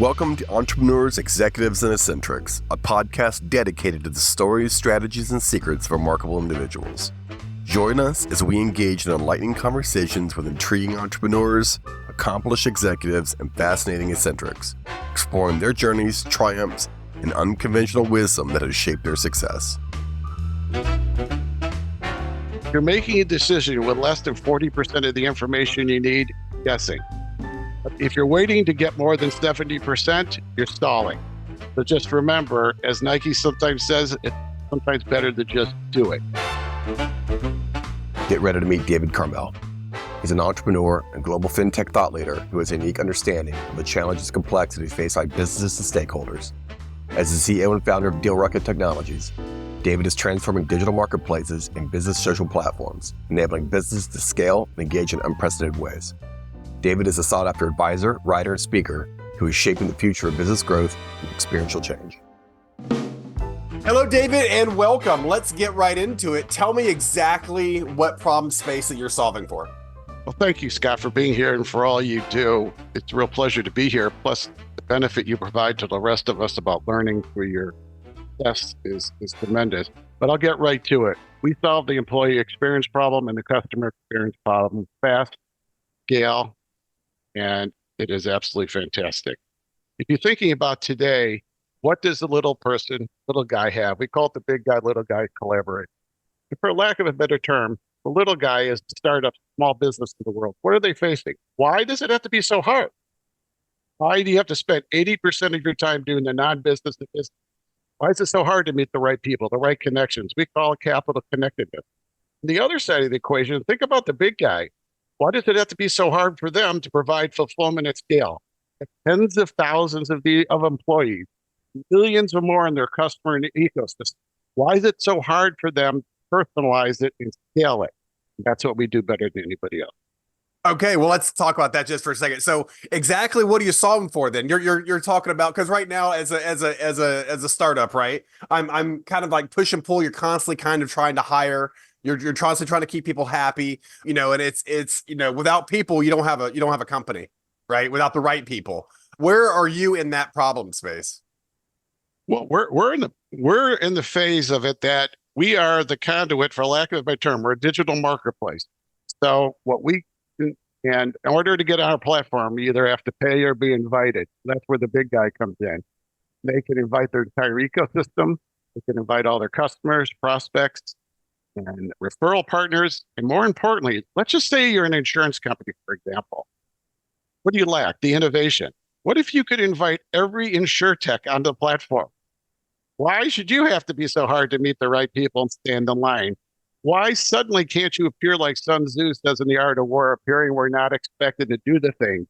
Welcome to Entrepreneurs, Executives, and Eccentrics, a podcast dedicated to the stories, strategies, and secrets of remarkable individuals. Join us as we engage in enlightening conversations with intriguing entrepreneurs, accomplished executives, and fascinating eccentrics, exploring their journeys, triumphs, and unconventional wisdom that has shaped their success. You're making a decision with less than 40% of the information you need, guessing. If you're waiting to get more than 70%, you're stalling. So just remember, as Nike sometimes says, it's sometimes better to just do it. Get ready to meet David Carmell. He's an entrepreneur and global fintech thought leader who has a unique understanding of the challenges and complexities faced by businesses and stakeholders. As the CEO and founder of DealRocket Technologies, David is transforming digital marketplaces and business social platforms, enabling businesses to scale and engage in unprecedented ways. David is a sought-after advisor, writer, and speaker who is shaping the future of business growth and experiential change. Hello, David, and welcome. Let's get right into it. Tell me exactly what problem space that you're solving for. Well, thank you, Scott, for being here and for all you do. It's a real pleasure to be here. Plus, the benefit you provide to the rest of us about learning through your guests is tremendous. But I'll get right to it. We solve the employee experience problem and the customer experience problem fast, scale, and it is absolutely fantastic. If you're thinking about today, what does the little guy have? We call it the big guy, little guy collaborate. And for lack of a better term, the little guy is the startup, small business in the world. What are they facing? Why does it have to be so hard? Why do you have to spend 80% of your time doing the non-business to business? Why is it so hard to meet the right people, the right connections? We call it capital connectedness. The other side of the equation, think about the big guy. Why does it have to be so hard for them to provide fulfillment at scale? Tens of thousands of employees, millions or more in their customer and ecosystem. Why is it so hard for them to personalize it and scale it? That's what we do better than anybody else. Okay, well, let's talk about that just for a second. So, exactly what are you solving for then? You're talking about, because right now, as a startup, right? I'm kind of like push and pull. You're constantly kind of trying to hire. You're constantly trying to keep people happy, and it's without people, you don't have a company, right? Without the right people. Where are you in that problem space? Well, we're in the phase of it that we are the conduit, for lack of a better term. We're a digital marketplace. So what we do, and in order to get on our platform, you either have to pay or be invited. That's where the big guy comes in. They can invite their entire ecosystem. They can invite all their customers, prospects, and referral partners. And more importantly, let's just say you're an insurance company, for example. What do you lack? The innovation. What if you could invite every insurtech onto the platform? Why should you have to be so hard to meet the right people and stand in line? Why suddenly can't you appear like Sun Tzu says in The Art of War, appearing where not expected to do the thing?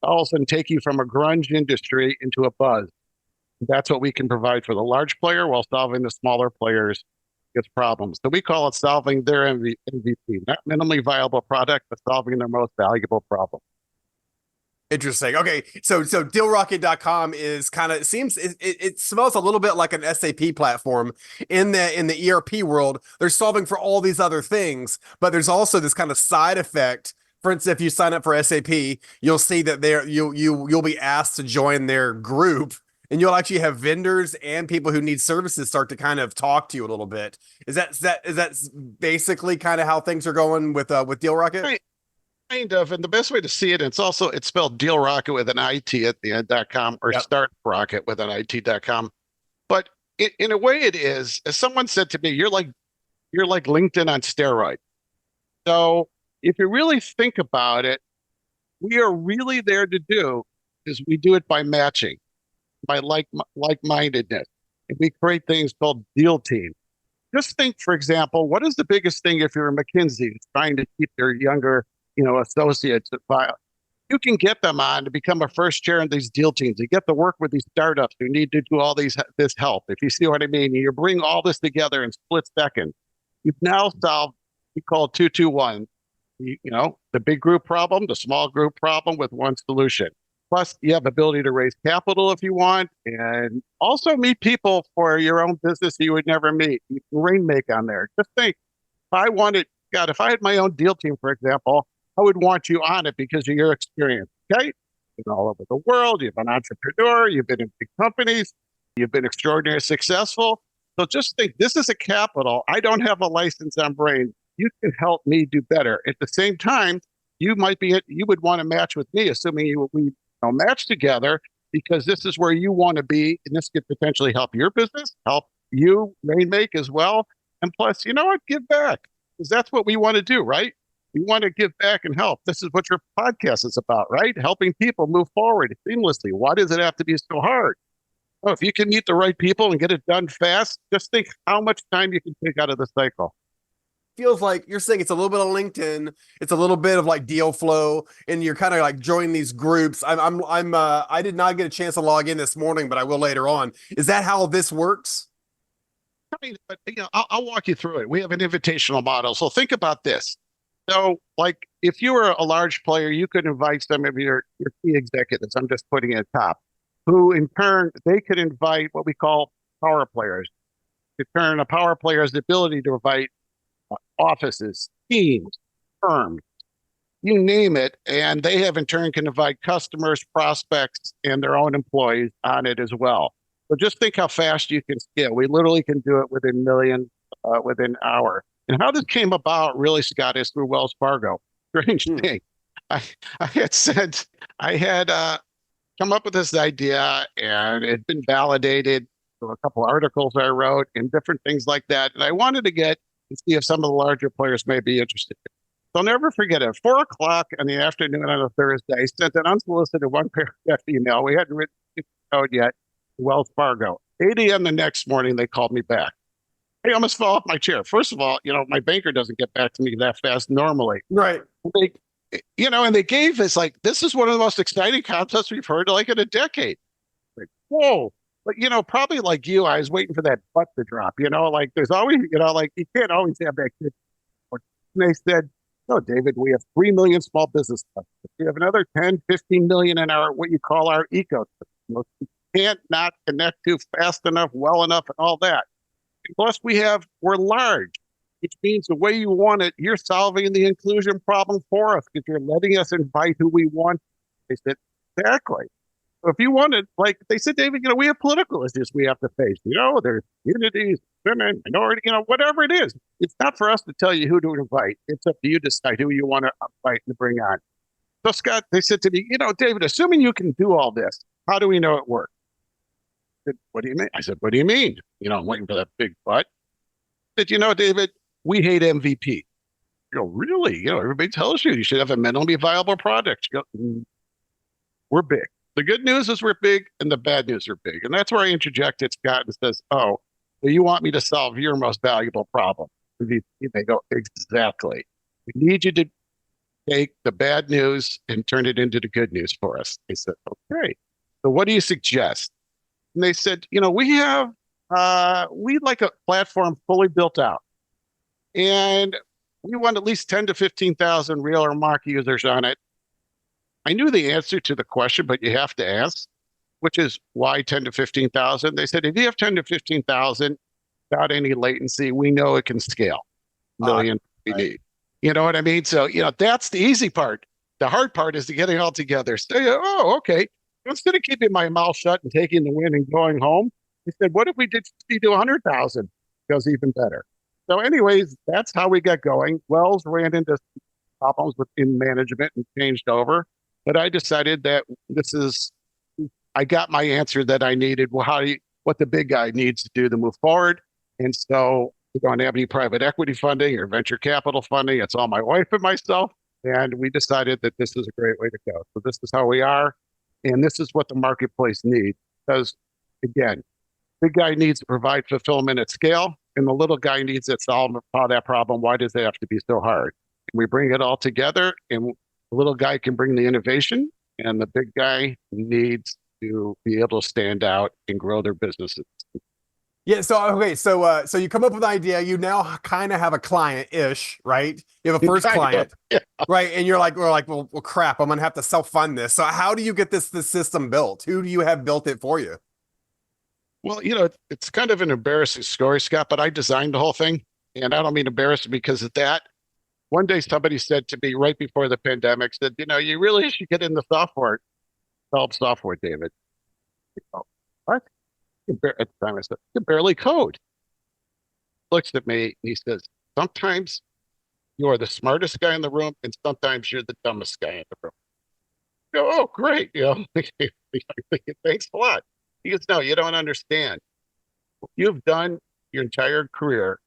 All of a sudden take you from a grunge industry into a buzz. That's what we can provide for the large player while solving the smaller players' problems. So we call it solving their MVP, not minimally viable product, but solving their most valuable problem. Interesting. Okay, so DealRocket.com is kind of it smells a little bit like an SAP platform in the ERP world. They're solving for all these other things, but there's also this kind of side effect. For instance, if you sign up for SAP, you'll see that you'll be asked to join their group. And you'll actually have vendors and people who need services start to kind of talk to you a little bit. Is that basically kind of how things are going with DealRocket? Kind of, and the best way to see it, it's spelled DealRocket with an IT at the end.com or Yep. StartRocket with an IT.com. But in a way it is, as someone said to me, you're like LinkedIn on steroids. So if you really think about it, we are really there to do is we do it by matching, by like-mindedness. And we create things called deal teams. Just think, for example, what is the biggest thing if you're a McKinsey trying to keep their younger, associates at file? You can get them on to become a first chair in these deal teams. You get to work with these startups who need to do all this help. If you see what I mean, you bring all this together in split seconds. You've now solved, we call it 2-2-1. The big group problem, the small group problem with one solution. Plus, you have ability to raise capital if you want, and also meet people for your own business you would never meet. You can rainmake on there. Just think, if I had my own deal team, for example, I would want you on it because of your experience. Okay? been all over the world. You've been an entrepreneur. You've been in big companies. You've been extraordinarily successful. So just think, this is a capital. I don't have a license on brain. You can help me do better. At the same time, you would want to match with me, assuming we match together, because this is where you want to be, and this could potentially help your business, help you Rainmake as well. And plus, you know what? Give back, because that's what we want to do, right? We want to give back and help. This is what your podcast is about, right? Helping people move forward seamlessly. Why does it have to be so hard? Well, if you can meet the right people and get it done fast, just think how much time you can take out of the cycle. Feels like you're saying it's a little bit of LinkedIn, it's a little bit of like deal flow, and you're kind of like joining these groups. I did not get a chance to log in this morning, but I will later on. Is that how this works? I mean, but I'll walk you through it. We have an invitational model. So think about this. So, like, if you were a large player, you could invite some of your key executives. I'm just putting it top, who in turn they could invite what we call power players. To turn a power player's ability to invite offices, teams, firms, you name it, and they have in turn can invite customers, prospects, and their own employees on it as well. So just think how fast you can scale. We literally can do it within millions, within an hour. And how this came about, really, Scott, is through Wells Fargo. Strange thing. I had come up with this idea, and it had been validated through a couple of articles I wrote and different things like that. And I wanted to get and see if some of the larger players may be interested. So I'll never forget it. 4:00 in the afternoon on a Thursday, I sent an unsolicited one-paragraph email. We hadn't written the code yet to Wells Fargo. 8 a.m. the next morning, they called me back. I almost fell off my chair. First of all, my banker doesn't get back to me that fast normally. Right. And they gave us this is one of the most exciting concepts we've heard in a decade. Like, whoa. But, probably like you, I was waiting for that butt to drop, there's always, you can't always have that kid. And they said, no, David, we have 3 million small business customers. We have another 10, 15 million in what you call our ecosystem. We can't not connect to fast enough, well enough, and all that. And plus, we're large, which means the way you want it, you're solving the inclusion problem for us because you're letting us invite who we want. They said, exactly. So if you wanted, they said, David, we have political issues we have to face. There's communities, women, minority, whatever it is. It's not for us to tell you who to invite. It's up to you to decide who you want to invite and bring on. So, Scott, they said to me, David, assuming you can do all this, how do we know it works? I said, what do you mean? I said, what do you mean? I'm waiting for that big butt. I said, David, we hate MVP. You go, really? Everybody tells you should have a minimally viable product. You go, we're big. The good news is we're big, and the bad news are big. And that's where I interjected, Scott, and says, oh, so you want me to solve your most valuable problem? They go, exactly. We need you to take the bad news and turn it into the good news for us. I said, okay. So what do you suggest? And they said, we'd like a platform fully built out. And we want at least 10 to 15,000 real or market users on it. I knew the answer to the question, but you have to ask, which is why 10 to 15,000? They said, if you have 10 to 15,000 without any latency, we know it can scale. Million we need. You know what I mean? So, that's the easy part. The hard part is to get it all together. So, oh, okay. Instead of keeping my mouth shut and taking the win and going home, they said, what if we did 50 to 100,000? Goes even better. So anyways, that's how we got going. Wells ran into problems within management and changed over. But I decided that I got my answer that I needed. Well, what the big guy needs to do to move forward. And so we don't have any private equity funding or venture capital funding. It's all my wife and myself. And we decided that this is a great way to go. So this is how we are. And this is what the marketplace needs. Because again, big guy needs to provide fulfillment at scale. And the little guy needs to solve that problem. Why does it have to be so hard? And we bring it all together, and the little guy can bring the innovation, and the big guy needs to be able to stand out and grow their businesses. Yeah. So, okay. So you come up with an idea. You now kind of have a client-ish, right? You have a first client, right? And we're like, well, crap, I'm going to have to self-fund this. So how do you get this system built? Who do you have built it for you? Well, it's kind of an embarrassing story, Scott, but I designed the whole thing. And I don't mean embarrassing because of that. One day somebody said to me right before the pandemic, said, you really should get into software. develop software, David. You go, what? At the time, I said, you can barely code. Looks at me and he says, sometimes you are the smartest guy in the room, and sometimes you're the dumbest guy in the room. I go, oh, great. Thanks a lot. He goes, no, you don't understand. You've done your entire career.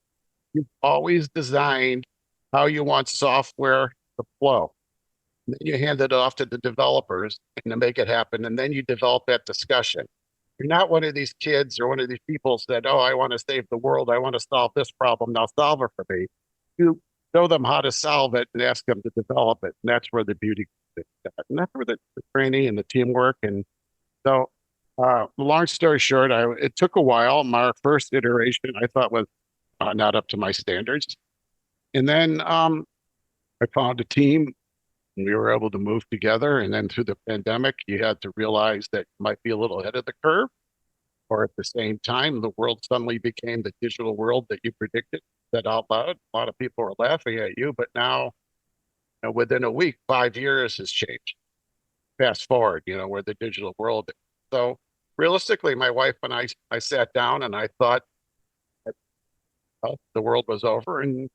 You've always designed how you want software to flow. And then you hand it off to the developers and to make it happen. And then you develop that discussion. You're not one of these kids or one of these people said, oh, I want to save the world. I want to solve this problem. Now solve it for me. You show them how to solve it and ask them to develop it. And that's where the beauty is. And that's where the training and the teamwork. And so, long story short, it took a while. My first iteration I thought was not up to my standards. And then I found a team and we were able to move together. And then through the pandemic, you had to realize that you might be a little ahead of the curve, or at the same time, the world suddenly became the digital world that you predicted, said out loud. A lot of people were laughing at you, but now, within a week, 5 years has changed. Fast forward, where the digital world is. So realistically, my wife and I sat down and I thought that, the world was over. And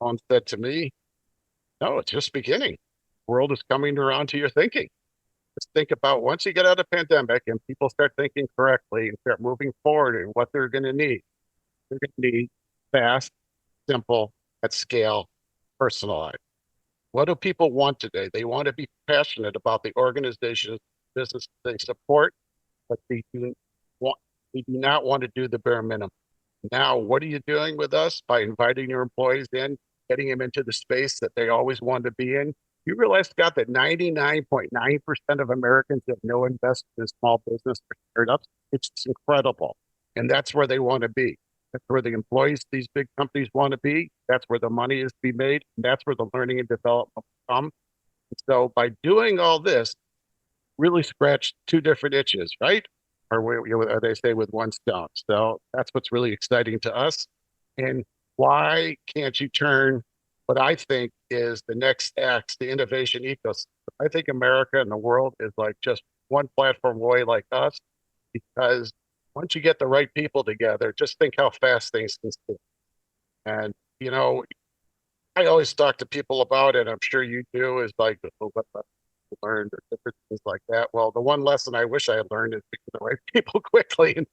Mom said to me, no, it's just beginning. The world is coming around to your thinking. Just think about once you get out of pandemic and people start thinking correctly and start moving forward and what they're going to need. They're going to need fast, simple, at scale, personalized. What do people want today? They want to be passionate about the organizations, business they support, but they do not want to do the bare minimum. Now, what are you doing with us by inviting your employees in, getting them into the space that they always wanted to be in? You realize, Scott, that 99.9% of Americans have no investment in small business or startups. It's incredible. And that's where they want to be. That's where the employees, these big companies want to be. That's where the money is to be made. And that's where the learning and development will come. And so by doing all this, really scratch two different itches, right? Or they say with one stone. So that's what's really exciting to us. And why can't you turn what I think is the next act, the innovation ecosystem? I think America and the world is like just one platform away like us, because once you get the right people together, just think how fast things can spin. And, I always talk to people about it. I'm sure you do, is like, what learned or different things like that. Well, the one lesson I wish I had learned is picking the right people quickly and,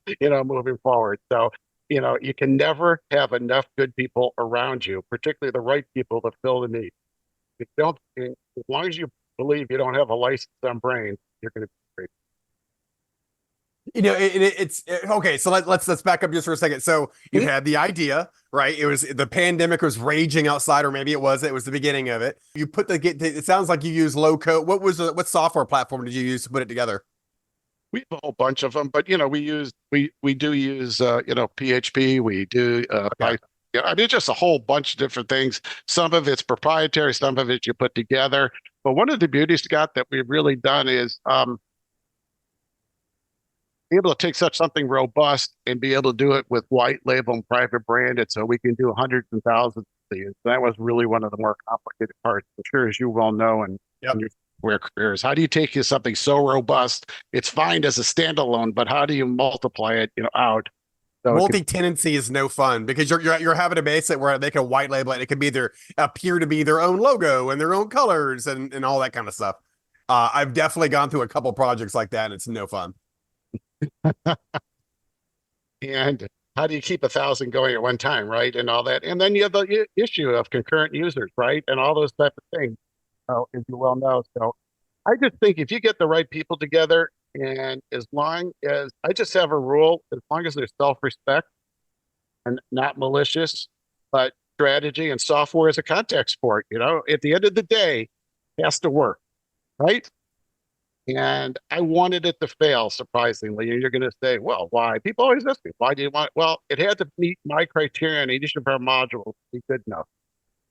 moving forward. So, you can never have enough good people around you, particularly the right people to fill the need. If you don't, as long as you believe you don't have a license on brain, you're going to be great. It's okay. So let's back up just for a second. So you had the idea, right? It was the pandemic was raging outside, or maybe it was the beginning of it. You put it sounds like you use low code. What software platform did you use to put it together? We have a whole bunch of them, but we do use PHP. We do Okay. just a whole bunch of different things. Some of it's proprietary, some of it you put together. But one of the beauties, Scott, that we've really done is be able to take such something robust and be able to do it with white label and private branded, so we can do hundreds and thousands of these. That was really one of the more complicated parts, I'm sure, as you well know, and Yep. in your career careers. How do you take something so robust? It's fine as a standalone, but how do you multiply it, out? So Multi-tenancy is no fun because you're having to base it where they can white label it. It can be appear to be their own logo and their own colors and all that kind of stuff. I've definitely gone through a couple projects like that, and it's no fun. and how do you keep 1,000 going at one time, right? And all that. And then you have the issue of concurrent users, right? And all those type of things, as you well know. So I just think if you get the right people together, and as long as I just have a rule, as long as there's self-respect and not malicious, but strategy and software is a contact sport, at the end of the day, it has to work, right? And I wanted it to fail, surprisingly. And you're going to say, well, why? People always ask me, why do you want it? Well, it had to meet my criteria in each of our modules to be good enough.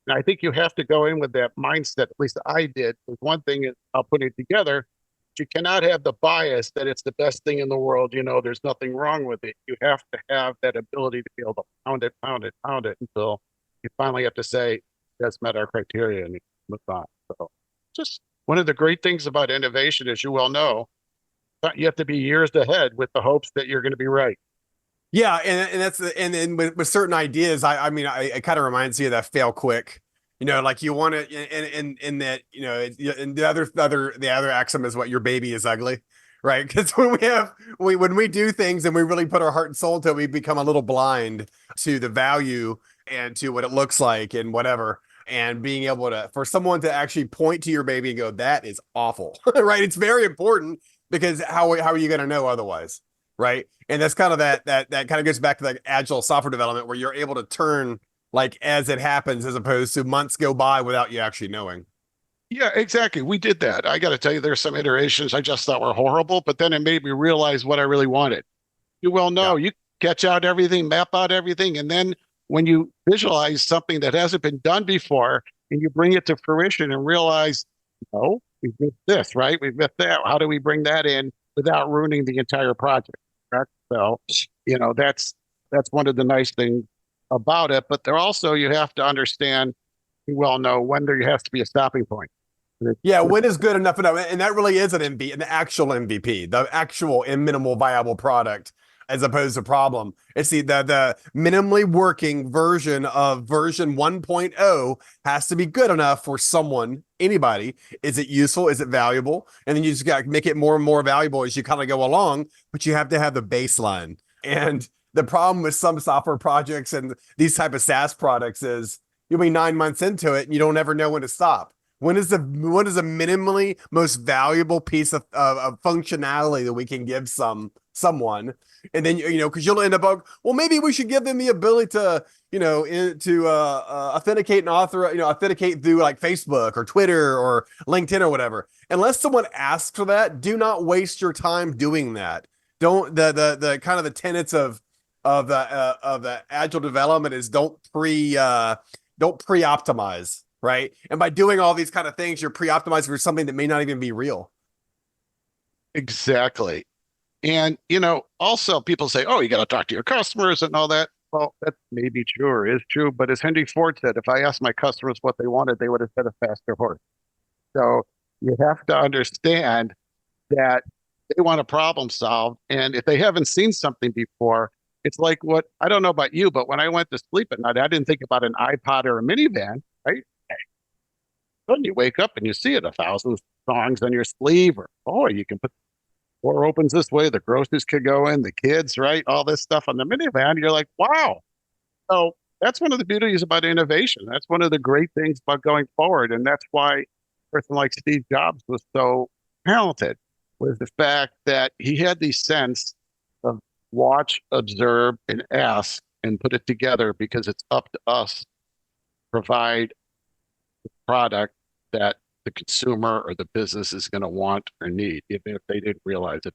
And I think you have to go in with that mindset, at least I did. Because one thing is, I'll put it together, you cannot have the bias that it's the best thing in the world. There's nothing wrong with it. You have to have that ability to be able to pound it until you finally have to say, that's met our criteria and move on. So just one of the great things about innovation, as you well know, You have to be years ahead with the hopes that you're going to be right. Yeah, and that's and then with certain ideas, I mean, it kind of reminds you of that fail quick. Like you want to, and that and the other axiom is what your baby is ugly, right? Because when we do things and we really put our heart and soul to it, we become a little blind to the value and to what it looks like and whatever. And being able to for someone to actually point to your baby and go, that is awful, right? It's very important because how are you going to know otherwise? Right. And that's kind of that kind of goes back to like agile software development where you're able to turn like as it happens as opposed to months go by without you actually knowing. Yeah, exactly. We did that. I got to tell you, there's some iterations I just thought were horrible, but then it made me realize what I really wanted. You well know, Yeah. you catch out everything, map out everything, and then when you visualize something that hasn't been done before and you bring it to fruition and realize, no, we've missed this, right? We've missed that. How do we bring that in without ruining the entire project? Right? So, that's one of the nice things about it. But there also you have to understand, you well know when there has to be a stopping point. Yeah, when is good enough enough? And that really is an actual MVP, the actual and minimal viable product, as opposed to problem. It's the minimally working version of version 1.0 has to be good enough for someone, anybody. Is it useful? Is it valuable? And then you just got to make it more and more valuable as you kind of go along, but you have to have the baseline. And the problem with some software projects and these type of SaaS products is you'll be 9 months into it and you don't ever know when to stop. When is the minimally most valuable piece of functionality that we can give someone? And then because you'll end up well, maybe we should give them the ability to authenticate and authenticate through like Facebook or Twitter or LinkedIn or whatever. Unless someone asks for that, do not waste your time doing that. Don't the kind of the tenets of the agile development is don't pre-optimize. Right. And by doing all these kind of things, you're pre-optimizing for something that may not even be real. Exactly. And, also people say, oh, you got to talk to your customers and all that. Well, that may be true or is true. But as Henry Ford said, if I asked my customers what they wanted, they would have said a faster horse. So you have to understand that they want a problem solved. And if they haven't seen something before, it's like I don't know about you, but when I went to sleep at night, I didn't think about an iPod or a minivan, right? Then you wake up and you see it 1,000 songs on your sleeve, or you can put door opens this way, the groceries could go in, the kids, right? All this stuff on the minivan. You're like, wow. So that's one of the beauties about innovation. That's one of the great things about going forward. And that's why a person like Steve Jobs was so talented, was the fact that he had the sense of watch, observe, and ask and put it together, because it's up to us to provide the product that the consumer or the business is going to want or need, even if they didn't realize it.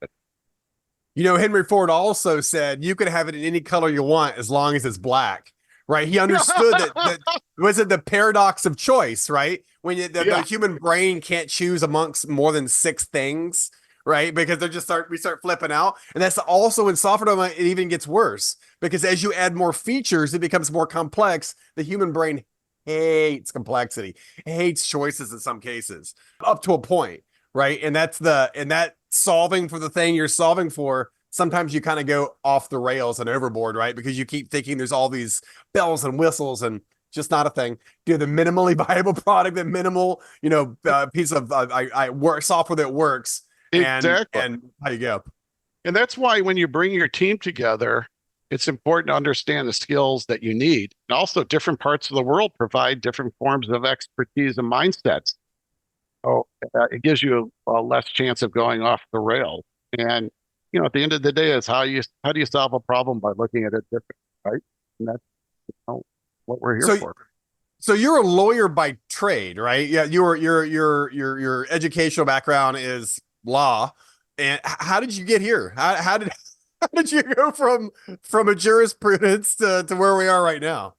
Henry Ford also said you could have it in any color you want as long as it's black. Right. He understood that was it the paradox of choice, right? When the human brain can't choose amongst more than 6 things, right? Because we start flipping out. And that's also in software development, it even gets worse because as you add more features, it becomes more complex. The human brain hates complexity, hates choices in some cases, up to a point, right? And that solving for the thing you're solving for, sometimes you kind of go off the rails and overboard, right? Because you keep thinking there's all these bells and whistles and just not a thing. Do the minimally viable product, the minimal, piece of software that works, Exactly. and how you go. And that's why when you bring your team together, it's important to understand the skills that you need. And also, different parts of the world provide different forms of expertise and mindsets. So it gives you a less chance of going off the rail. And at the end of the day, is how do you solve a problem by looking at it differently, right? And that's what we're here for. So you're a lawyer by trade, right? Yeah, your educational background is law. And how did you get here? How did you go from a jurisprudence to where we are right now?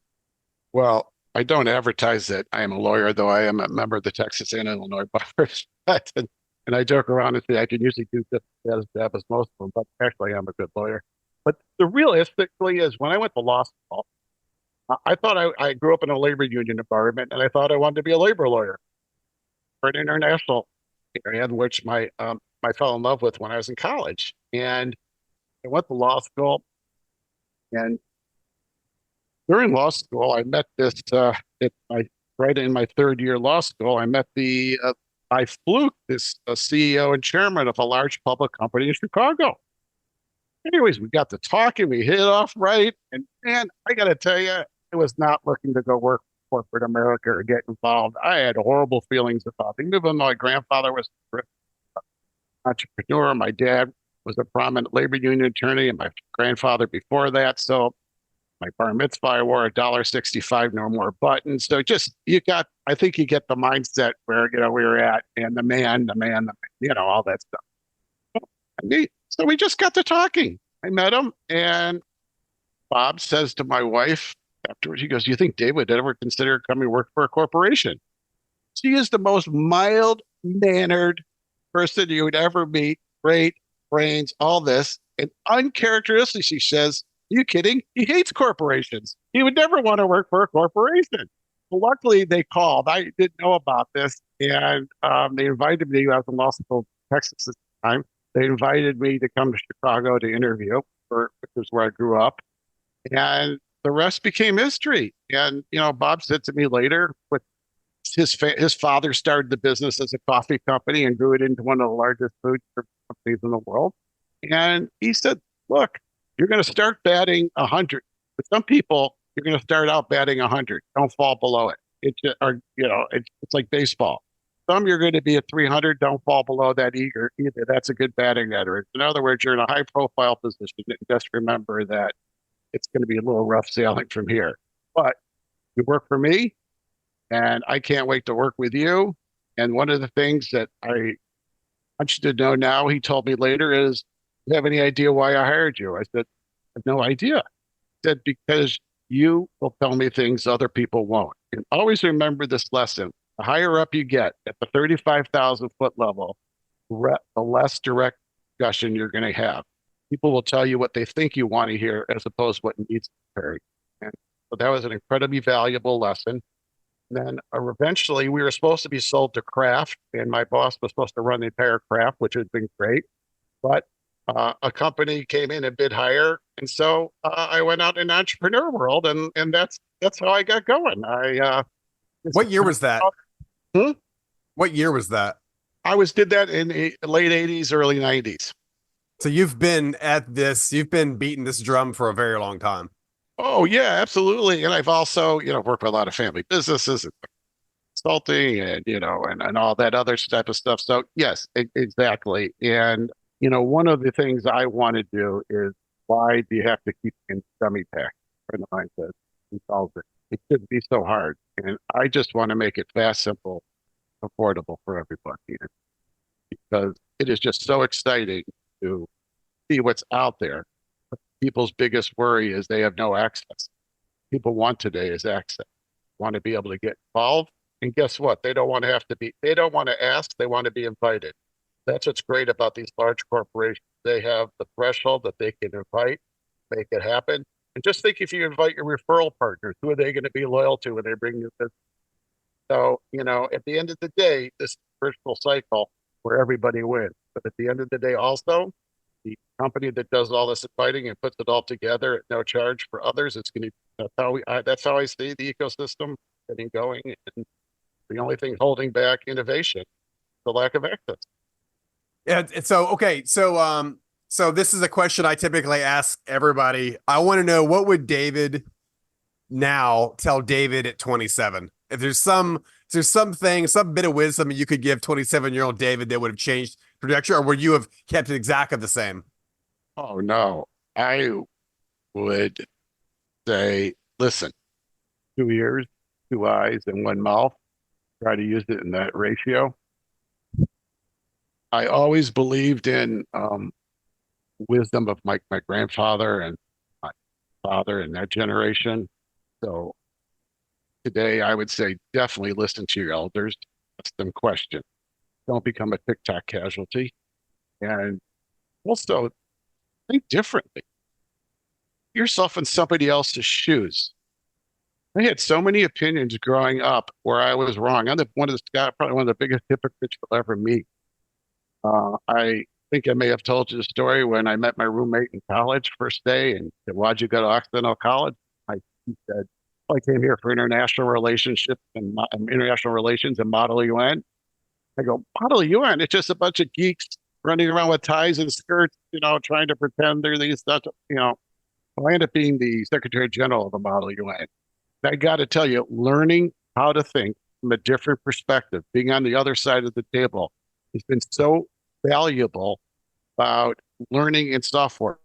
Well, I don't advertise that I am a lawyer, though I am a member of the Texas and Illinois bars. And I joke around and say I can usually do just as bad as most of them, but actually I'm a good lawyer. But the realistically is when I went to law school, I thought I grew up in a labor union environment, and I thought I wanted to be a labor lawyer for an international area in which my I fell in love with when I was in college. And I went to law school. And during law school, I met this, right in my third year law school, I met by fluke, this CEO and chairman of a large public company in Chicago. Anyways, we got to talking, we hit it off right. And man, I got to tell you, I was not looking to go work for corporate America or get involved. I had horrible feelings about it. Even though my grandfather was an entrepreneur, my dad was a prominent labor union attorney, and my grandfather before that. So my bar mitzvah, I wore $1.65, no more buttons. So just, I think you get the mindset where, we were at, and the man, all that stuff. So we just got to talking. I met him, and Bob says to my wife afterwards, he goes, "Do you think Dave would ever consider coming work for a corporation?" She is the most mild-mannered person you would ever meet. Great brains, all this. And uncharacteristically, she says, "Are you kidding? He hates corporations. He would never want to work for a corporation." Well, luckily, they called. I didn't know about this. And they invited me. I was in law school in Texas at the time. They invited me to come to Chicago to interview, which is where I grew up. And the rest became history. And, Bob said to me later, with his father started the business as a coffee company and grew it into one of the largest food companies in the world. And he said, "Look, you're going to start batting 100. With some people, you're going to start out batting 100. Don't fall below it. It's like baseball. Some you're going to be at 300. Don't fall below that either. That's a good batting average. In other words, you're in a high profile position. Just remember that it's going to be a little rough sailing from here. But you work for me, and I can't wait to work with you." And one of the things that I want you to know now, he told me later, is, "Do you have any idea why I hired you?" I said, "I have no idea." He said, "Because you will tell me things other people won't." And always remember this lesson. The higher up you get, at the 35,000 foot level, the less direct discussion you're going to have. People will tell you what they think you want to hear as opposed to what needs to be heard. And so that was an incredibly valuable lesson. And then eventually we were supposed to be sold to Kraft, and my boss was supposed to run the entire Kraft, which has been great. But a company came in and bid higher. And so I went out in the entrepreneur world, and that's how I got going. What year was that? Hmm? What year was that? Did that in the late 80s, early 90s. So you've been beating this drum for a very long time. Oh, yeah, absolutely. And I've also, worked with a lot of family businesses and consulting and all that other type of stuff. So yes, exactly. And, one of the things I want to do is, why do you have to keep in dummy pack? A friend of mine says, he calls it. It shouldn't be so hard. And I just want to make it fast, simple, affordable for everybody, because it is just so exciting to see what's out there. People's biggest worry is they have no access. People want today is access. Want to be able to get involved. And guess what? They don't want to ask, they want to be invited. That's what's great about these large corporations. They have the threshold that they can invite, make it happen. And just think, if you invite your referral partners, who are they going to be loyal to when they bring you business? So, at the end of the day, this virtual cycle where everybody wins. But at the end of the day, also, the company that does all this inviting and puts it all together at no charge for others, it's going to, that's how I see the ecosystem getting going. And the only thing holding back innovation, the lack of access. Yeah. So, okay. So this is a question I typically ask everybody. I want to know, what would David now tell David at 27? If there's some bit of wisdom you could give 27-year-old David that would have changed trajectory, or would you have kept it exactly the same? Oh, no. I would say, listen, 2 ears, 2 eyes, and 1 mouth. Try to use it in that ratio. I always believed in wisdom of my grandfather and my father and that generation. So today I would say, definitely listen to your elders, ask them questions. Don't become a TikTok casualty. And also think differently. Put yourself in somebody else's shoes. I had so many opinions growing up where I was wrong. I'm probably one of the biggest hypocrites you'll ever meet. I think I may have told you the story when I met my roommate in college first day and said, "Why'd you go to Occidental College?" He said, "Well, I came here for international relationships and international relations and Model UN." I go, "Model UN? It's just a bunch of geeks running around with ties and skirts, trying to pretend they're these stuff, you know." Well, I ended up being the Secretary General of the Model UN. I got to tell you, learning how to think from a different perspective, being on the other side of the table, has been so valuable about learning in software.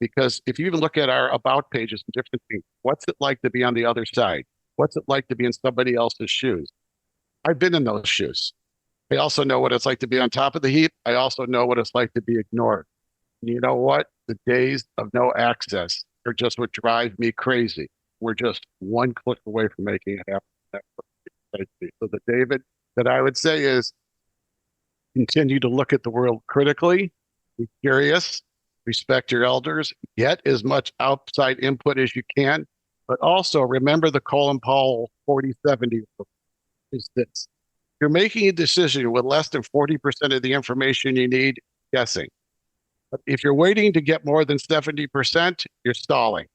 Because if you even look at our about pages and different things, what's it like to be on the other side? What's it like to be in somebody else's shoes? I've been in those shoes. I also know what it's like to be on top of the heap. I also know what it's like to be ignored. And you know what? The days of no access are just what drive me crazy. We're just one click away from making it happen. So the David that I would say is continue to look at the world critically, be curious, respect your elders, get as much outside input as you can, but also remember the Colin Powell 40-70 is this. You're making a decision with less than 40% of the information you need, guessing. But if you're waiting to get more than 70%, you're stalling.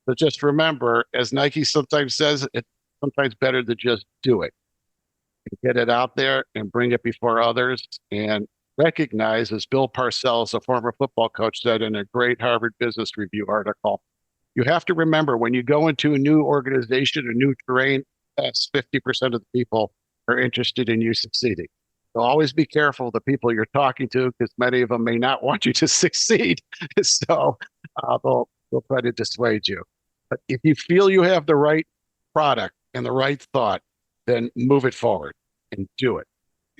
So just remember, as Nike sometimes says, it's sometimes better to just do it. Get it out there and bring it before others and recognize, as Bill Parcells, a former football coach, said in a great Harvard Business Review article, you have to remember when you go into a new organization, a new terrain, that's 50% of the people are interested in you succeeding. So always be careful of the people you're talking to because many of them may not want you to succeed. So they'll try to dissuade you. But if you feel you have the right product and the right thought, then move it forward and do it.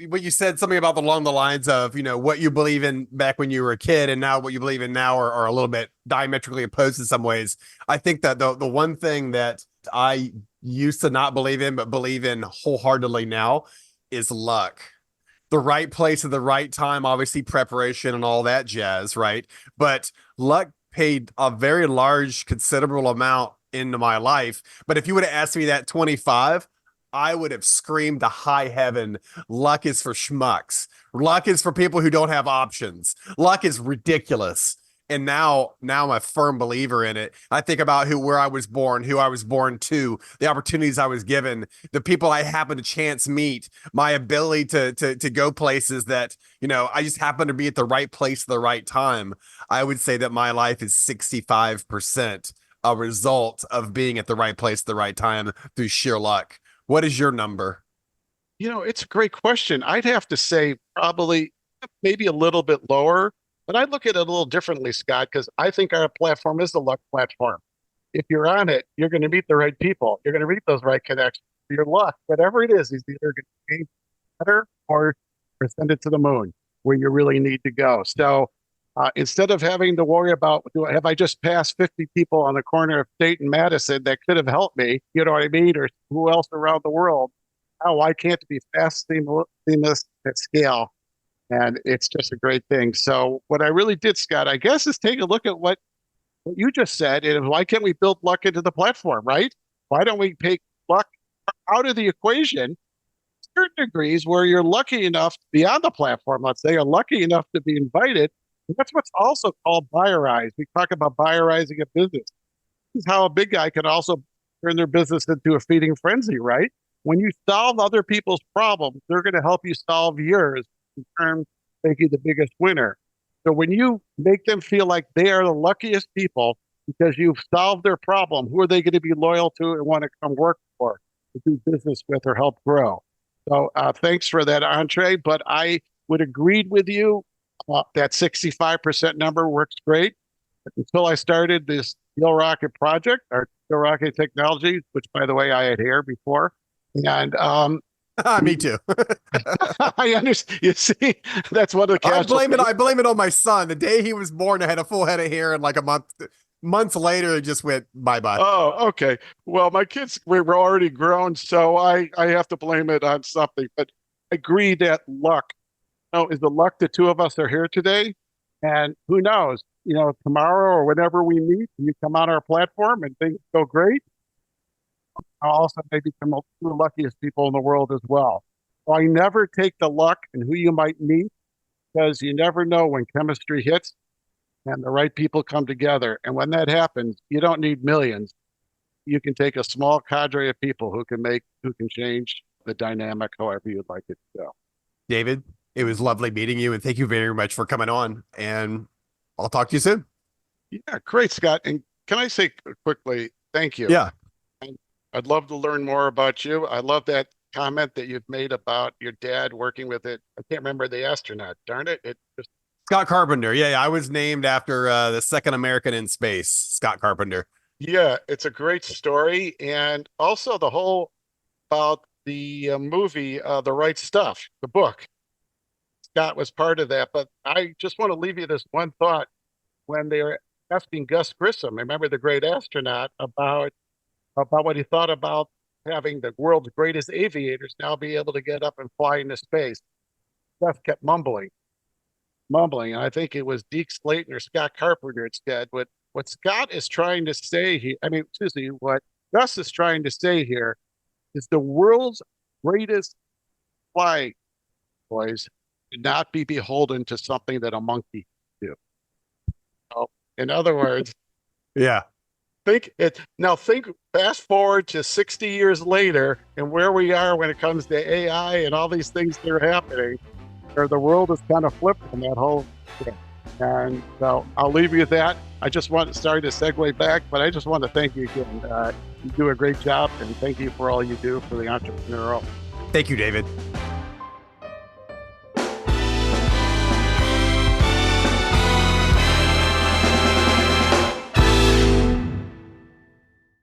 What you said something about along the lines of, what you believe in back when you were a kid and now what you believe in now are a little bit diametrically opposed in some ways. I think that the one thing that I used to not believe in, but believe in wholeheartedly now is luck. The right place at the right time, obviously preparation and all that jazz, right? But luck paid a very large, considerable amount into my life. But if you would have asked me that 25, I would have screamed to high heaven, luck is for schmucks. Luck is for people who don't have options. Luck is ridiculous. And now I'm a firm believer in it. I think about where I was born, who I was born to, the opportunities I was given, the people I happened to chance meet, my ability to go places that, I just happen to be at the right place at the right time. I would say that my life is 65% a result of being at the right place at the right time through sheer luck. What is your number? It's a great question. I'd have to say probably maybe a little bit lower, but I look at it a little differently, Scott, because I think our platform is the luck platform. If you're on it, you're going to meet the right people. You're going to meet those right connections. Your luck, whatever it is either going to be better or send it to the moon where you really need to go. So instead of having to worry about, have I just passed 50 people on the corner of State and Madison that could have helped me, you know what I mean, or who else around the world? Oh, why can't it be fast, seamless at scale? And it's just a great thing. So what I really did, Scott, I guess, is take a look at what you just said. And why can't we build luck into the platform, right? Why don't we take luck out of the equation? Certain degrees where you're lucky enough to be on the platform, let's say, or lucky enough to be invited. And that's what's also called buyerize. We talk about buyerizing a business. This is how a big guy can also turn their business into a feeding frenzy, right? When you solve other people's problems, they're going to help you solve yours in terms of making the biggest winner. So when you make them feel like they are the luckiest people because you've solved their problem, who are they going to be loyal to and want to come work for, to do business with, or help grow? So thanks for that entree, but I would agree with you. That 65% number works great. Until I started this Steel Rocket project, our Steel Rocket technology, which, by the way, I had hair before. And me too. I understand. You see, that's one of the I blame it on my son. The day he was born, I had a full head of hair, and like months later, it just went bye-bye. Oh, okay. Well, my kids were already grown, so I have to blame it on something. But I agree that luck, is the luck the two of us are here today. And who knows, tomorrow or whenever we meet, you come on our platform and things go great. I'll also maybe become the luckiest people in the world as well. So I never take the luck and who you might meet because you never know when chemistry hits and the right people come together. And when that happens, you don't need millions. You can take a small cadre of people who can change the dynamic however you'd like it to go. David, it was lovely meeting you, and thank you very much for coming on. And I'll talk to you soon. Yeah, great, Scott. And can I say quickly, thank you. Yeah. And I'd love to learn more about you. I love that comment that you've made about your dad working with it. I can't remember the astronaut. Darn it. It just Scott Carpenter. Yeah, I was named after the second American in space, Scott Carpenter. Yeah, it's a great story. And also the whole about the movie, The Right Stuff, the book. Scott was part of that. But I just want to leave you this one thought. When they were asking Gus Grissom, remember the great astronaut, about what he thought about having the world's greatest aviators now be able to get up and fly into space. Gus kept mumbling. And I think it was Deke Slayton or Scott Carpenter instead. What Scott is trying to say here, what Gus is trying to say here is the world's greatest flying, boys, should not be beholden to something that a monkey can do. So, in other words, Yeah. think fast forward to 60 years later and where we are when it comes to AI and all these things that are happening, where the world is kind of flipped from that whole thing. And so I'll leave you with that. Sorry to segue back, but I just want to thank you again. You do a great job, and thank you for all you do for the entrepreneurial. Thank you, David.